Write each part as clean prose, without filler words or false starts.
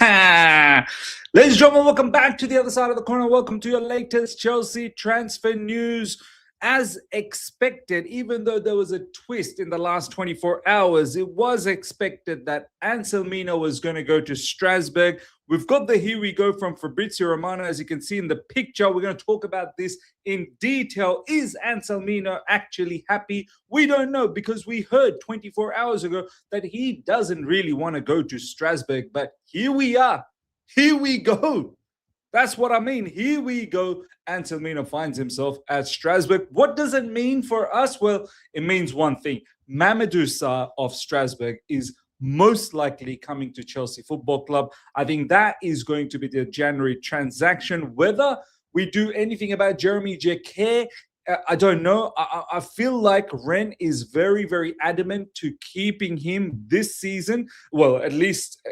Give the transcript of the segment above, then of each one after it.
Ladies and gentlemen, welcome back to the other side of the corner. Welcome to your latest Chelsea transfer news. As expected, even though there was a twist in the last 24 hours, it was expected that Anselmino was going to go to Strasbourg. We've got the here we go from Fabrizio Romano. As you can see in the picture, we're going to talk about this in detail. Is Anselmino actually happy? We don't know, because we heard 24 hours ago that he doesn't really want to go to Strasbourg. But here we are. Here we go. That's what I mean. Here we go. Anselmino finds himself at Strasbourg. What does it mean for us? Well, it means one thing. Mamadou Sarr of Strasbourg is most likely coming to Chelsea Football Club. I think that is going to be the January transaction. Whether we do anything about Jeremy Jacquet, I don't know. I feel like Ren is very, very adamant to keeping him this season. Well, at least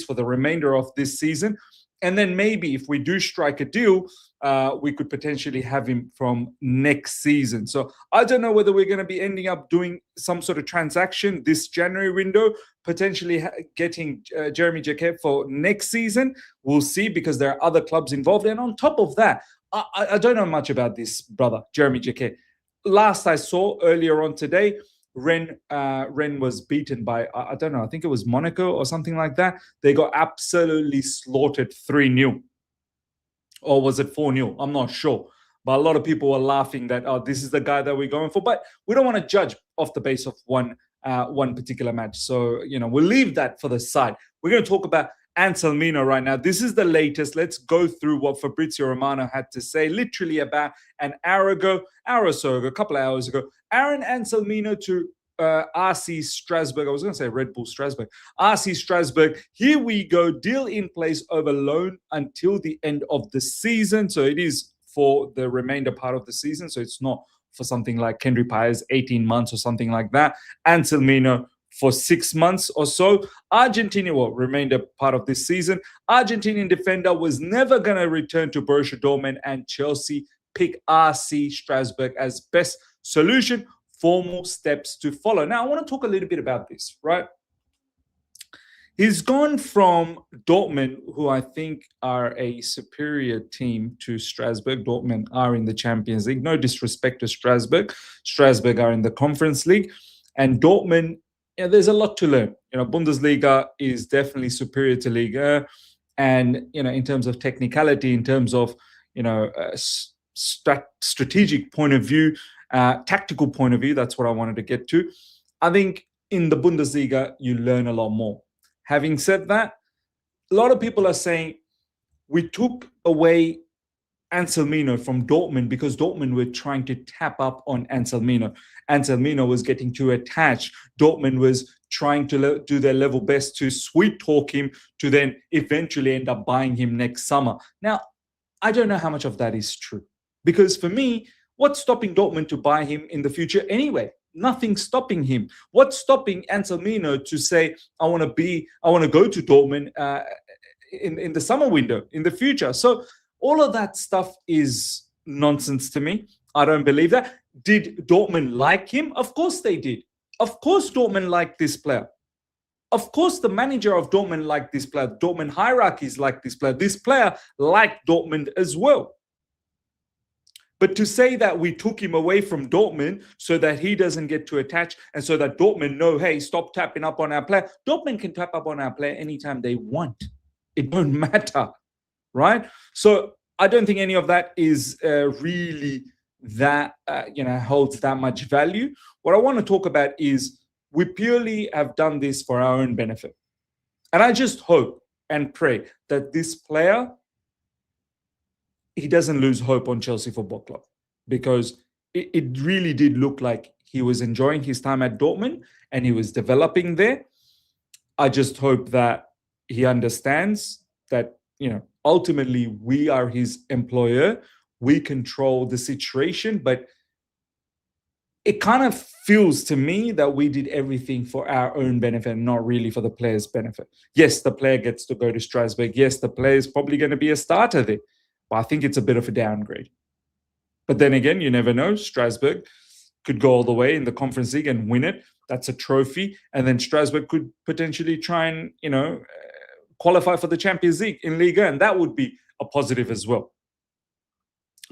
for the remainder of this season. And then maybe if we do strike a deal, we could potentially have him from next season. So I don't know whether we're going to be ending up doing some sort of transaction this January window, potentially getting Jeremy Jacquet for next season. We'll see, because there are other clubs involved. And on top of that, I don't know much about this brother, Jeremy Jacquet. Last I saw earlier on today, Ren was beaten by, I don't know, I think it was Monaco or something like that. They got absolutely slaughtered 3-0. Or was it 4-0? I'm not sure. But a lot of people were laughing that, oh, this is the guy that we're going for. But we don't want to judge off the base of one particular match. So, we'll leave that for the side. We're going to talk about Anselmino right now. This is the latest. Let's go through what Fabrizio Romano had to say literally about an hour or so ago, a couple of hours ago. Aaron Anselmino to RC Strasbourg. I was going to say Red Bull Strasbourg. RC Strasbourg. Here we go. Deal in place over loan until the end of the season. So it is for the remainder part of the season. So it's not for something like Kendry Páez, 18 months or something like that. Anselmino for 6 months or so. Argentinian, remainder part of this season. Argentinian defender was never going to return to Borussia Dortmund and Chelsea. Pick RC Strasbourg as best solution. Formal steps to follow. Now, I want to talk a little bit about this, right? He's gone from Dortmund, who I think are a superior team to Strasbourg. Dortmund are in the Champions League. No disrespect to Strasbourg. Strasbourg are in the Conference League. And Dortmund, there's a lot to learn. Bundesliga is definitely superior to Liga. And, in terms of technicality, in terms of, strategic point of view, tactical point of view, that's what I wanted to get to. I think in the Bundesliga, you learn a lot more. Having said that, a lot of people are saying we took away Anselmino from Dortmund because Dortmund were trying to tap up on Anselmino. Anselmino was getting too attached. Dortmund was trying to do their level best to sweet talk him to then eventually end up buying him next summer. Now, I don't know how much of that is true, because for me, what's stopping Dortmund to buy him in the future anyway? Nothing's stopping him. What's stopping Anselmino to say, I want to go to Dortmund in the summer window in the future? So all of that stuff is nonsense to me. I don't believe that. Did Dortmund like him? Of course they did. Of course Dortmund liked this player. Of course the manager of Dortmund liked this player. Dortmund hierarchies liked this player. This player liked Dortmund as well. But to say that we took him away from Dortmund so that he doesn't get too attached and so that Dortmund know, hey, stop tapping up on our player. Dortmund can tap up on our player anytime they want. It don't matter, right? So I don't think any of that is really that, holds that much value. What I want to talk about is we purely have done this for our own benefit. And I just hope and pray that this player, he doesn't lose hope on Chelsea Football Club, because it really did look like he was enjoying his time at Dortmund and he was developing there. I just hope that he understands that, ultimately we are his employer. We control the situation, but it kind of feels to me that we did everything for our own benefit and not really for the player's benefit. Yes, the player gets to go to Strasbourg. Yes, the player is probably going to be a starter there. But I think it's a bit of a downgrade. But then again, you never know. Strasbourg could go all the way in the Conference League and win it. That's a trophy. And then Strasbourg could potentially try and, qualify for the Champions League in Liga, and that would be a positive as well.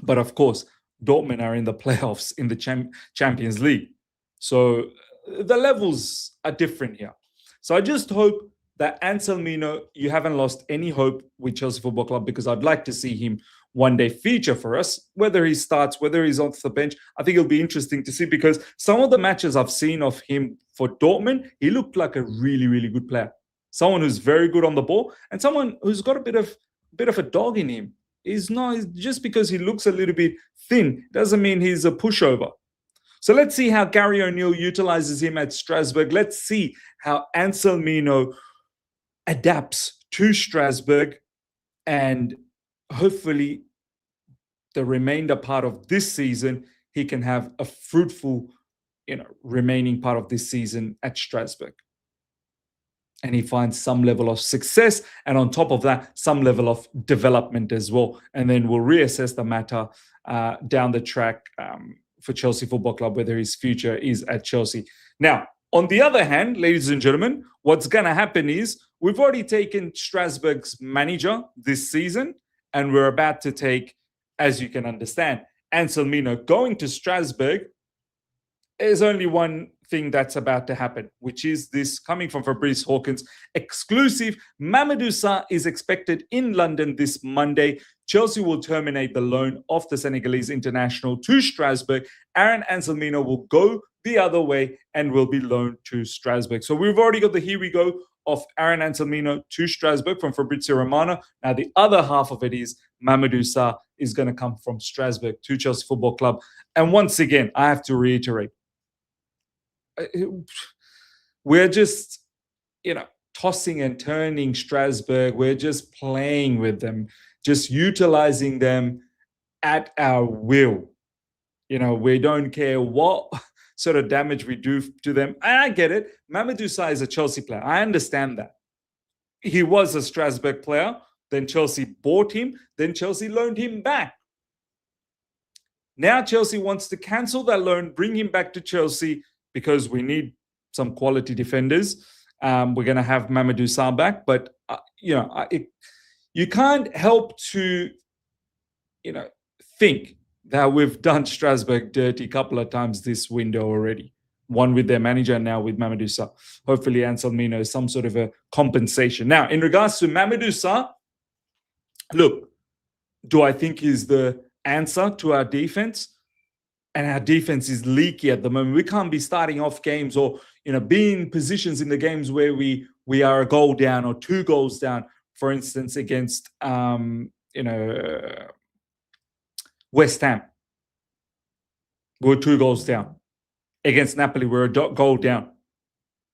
But of course, Dortmund are in the playoffs in the Champions League. So the levels are different here. So I just hope that Anselmino, you haven't lost any hope with Chelsea Football Club, because I'd like to see him one day feature for us, whether he starts, whether he's off the bench. I think it'll be interesting to see, because some of the matches I've seen of him for Dortmund, he looked like a really, really good player. Someone who's very good on the ball and someone who's got a bit of a dog in him. He's not, just because he looks a little bit thin doesn't mean he's a pushover. So let's see how Gary O'Neill utilizes him at Strasbourg. Let's see how Anselmino adapts to Strasbourg, and hopefully the remainder part of this season, he can have a fruitful, remaining part of this season at Strasbourg. And he finds some level of success, and on top of that, some level of development as well. And then we'll reassess the matter down the track for Chelsea Football Club, whether his future is at Chelsea. Now, on the other hand, ladies and gentlemen, what's going to happen is we've already taken Strasbourg's manager this season, and we're about to take, as you can understand, Anselmino going to Strasbourg. There's only one thing that's about to happen, which is this, coming from Fabrice Hawkins, exclusive. Mamadou Sarr is expected in London this Monday. Chelsea will terminate the loan of the Senegalese international to Strasbourg. Aaron Anselmino will go the other way and will be loaned to Strasbourg. So we've already got the here we go of Aaron Anselmino to Strasbourg from Fabrizio Romano. Now the other half of it is Mamadou Sarr is going to come from Strasbourg to Chelsea Football Club. And once again, I have to reiterate, we're just, tossing and turning Strasbourg. We're just playing with them, just utilizing them at our will. We don't care what sort of damage we do to them. And I get it. Mamadou Sarr is a Chelsea player. I understand that. He was a Strasbourg player. Then Chelsea bought him. Then Chelsea loaned him back. Now Chelsea wants to cancel that loan, bring him back to Chelsea, because we need some quality defenders. We're going to have Mamadou Sarr back. But, you can't help to, think that we've done Strasbourg dirty a couple of times this window already. One with their manager and now with Mamadou Sarr. Hopefully Anselmino is some sort of a compensation. Now, in regards to Mamadou Sarr, look, do I think he's the answer to our defense? And our defense is leaky at the moment. We can't be starting off games or, being in positions in the games where we are a goal down or 2 goals down. For instance, against, West Ham, we're 2 goals down. Against Napoli, we're a goal down.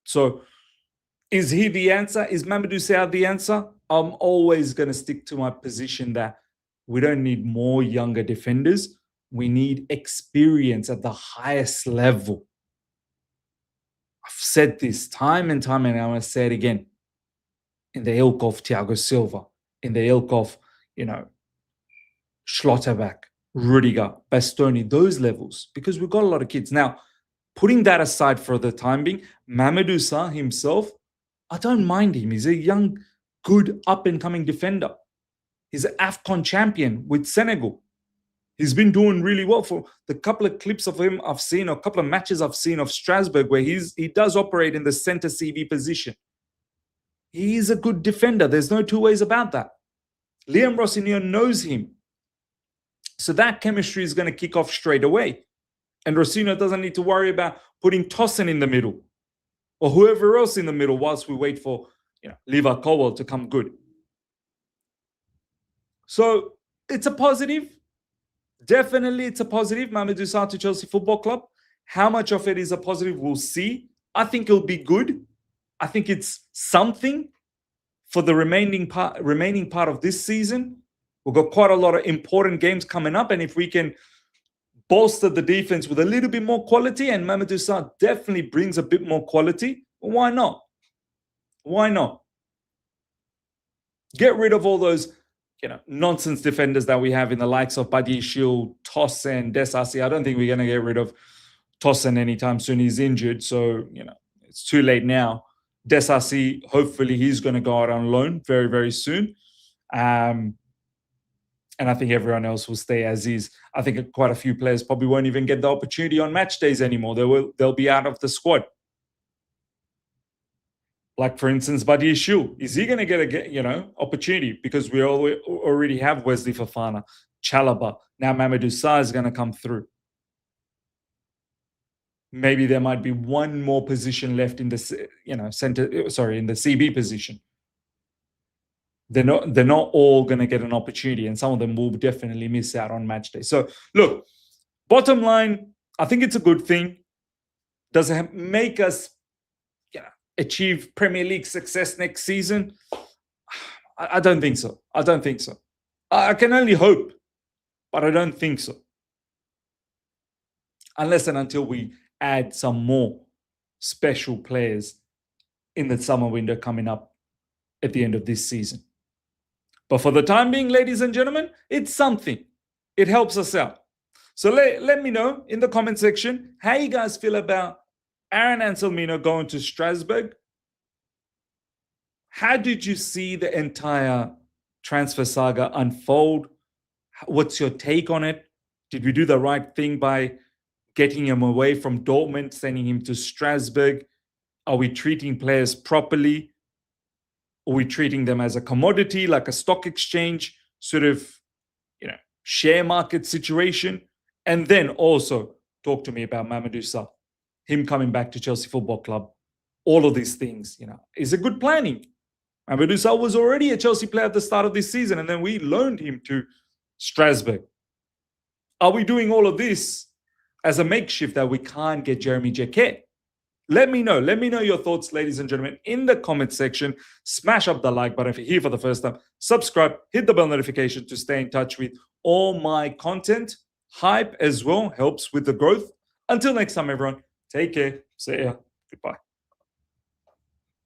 So is he the answer? Is Mamadou Sarr the answer? I'm always going to stick to my position that we don't need more younger defenders. We need experience at the highest level. I've said this time and time, and I want to say it again. In the ilk of Thiago Silva, in the ilk of, Schlotterbeck, Rudiger, Bastoni, those levels, because we've got a lot of kids. Now, putting that aside for the time being, Mamadou Sarr himself, I don't mind him. He's a young, good, up-and-coming defender. He's an AFCON champion with Senegal. He's been doing really well. For the couple of clips of him I've seen, or a couple of matches I've seen of Strasbourg, where he does operate in the center CV position. He's a good defender. There's no two ways about that. Liam Rossignol knows him. So that chemistry is going to kick off straight away. And Rossignol doesn't need to worry about putting Tossen in the middle or whoever else in the middle whilst we wait for, Liva Cowell to come good. So it's a positive. Definitely it's a positive. Mamadou Sarr to Chelsea Football Club. How much of it is a positive, we'll see. I think it'll be good. I think it's something for the remaining part of this season. We've got quite a lot of important games coming up, and if we can bolster the defense with a little bit more quality, and Mamadou Sarr definitely brings a bit more quality, well, why not? Why not? Get rid of all those, nonsense defenders that we have in the likes of Badiashile, Tossen, Desasi. I don't think we're going to get rid of Tossen anytime soon. He's injured, so, it's too late now. Desasi, hopefully he's going to go out on loan very, very soon. And I think everyone else will stay as is. I think quite a few players probably won't even get the opportunity on match days anymore. They'll be out of the squad. Like, for instance, Badir Shil. Is he going to get a opportunity? Because we already have Wesley Fofana, Chalobah. Now Mamadou Sarr is going to come through. Maybe there might be one more position left in the in the CB position. They're not all going to get an opportunity, and some of them will definitely miss out on match day. So look, bottom line, I think it's a good thing. Does it make us achieve Premier League success next season? I don't think so. I don't think so. I can only hope, but I don't think so. Unless and until we add some more special players in the summer window coming up at the end of this season. But for the time being, ladies and gentlemen, it's something. It helps us out. So let me know in the comment section how you guys feel about Aaron Anselmino going to Strasbourg. How did you see the entire transfer saga unfold? What's your take on it? Did we do the right thing by getting him away from Dortmund, sending him to Strasbourg? Are we treating players properly? Are we treating them as a commodity, like a stock exchange, sort of, share market situation? And then also talk to me about Mamadou Sarr, him coming back to Chelsea Football Club. All of these things, is it good planning? Mamadou Sarr was already a Chelsea player at the start of this season, and then we loaned him to Strasbourg. Are we doing all of this as a makeshift that we can't get Jeremy Jacquet? Let me know. Let me know your thoughts, ladies and gentlemen, in the comment section. Smash up the like button if you're here for the first time. Subscribe, hit the bell notification to stay in touch with all my content. Hype as well helps with the growth. Until next time, everyone, take care. See ya. Goodbye.